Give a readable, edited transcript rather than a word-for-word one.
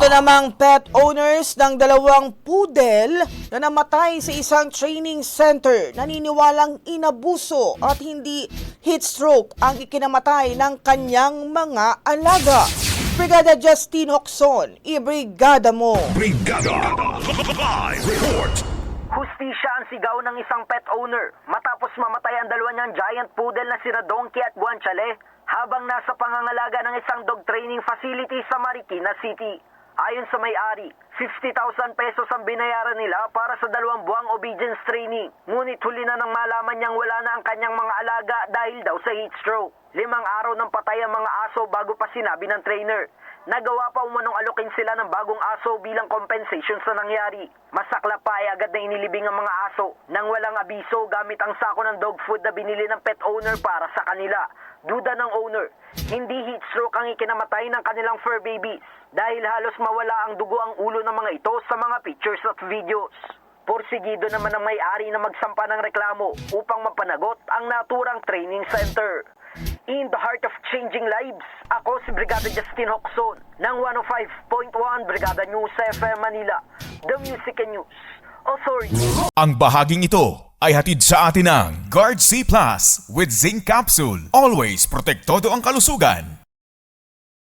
Ito namang pet owners ng dalawang poodle na namatay sa isang training center naniniwalang inabuso at hindi heat stroke ang ikinamatay ng kanyang mga alaga. Brigada Justin Hoxon, ibrigada mo. Brigada Live Report. Hustisya ang sigaw ng isang pet owner matapos mamatay ang dalawa niyang giant poodle na sina Donkey at Guanciale habang nasa pangangalaga ng isang dog training facility sa Marikina City. Ayon sa may-ari, 50,000 pesos ang binayaran nila para sa 2 buwang obedience training. Ngunit huli na nang malaman niyang wala na ang kanyang mga alaga dahil daw sa heat stroke. 5 araw nang patay ang mga aso bago pa sinabi ng trainer. Nagawa pa umanong alokin sila ng bagong aso bilang compensation sa nangyari. Masaklap pa ay agad na inilibing ang mga aso nang walang abiso gamit ang sako ng dog food na binili ng pet owner para sa kanila. Duda ng owner, hindi heat stroke ang ikinamatay ng kanilang fur babies dahil halos mawala ang dugo ang ulo ng mga ito sa mga pictures at videos. Porsigido naman ang may-ari na magsampa ng reklamo upang mapanagot ang naturang training center. In the heart of changing lives, ako si Brigada Justin Hoxon ng 105.1 Brigada News FM Manila, The Music and News Authority. Ang bahaging ito ay hatid sa atin ng Guard C Plus with Zinc Capsule. Always protektado ang kalusugan.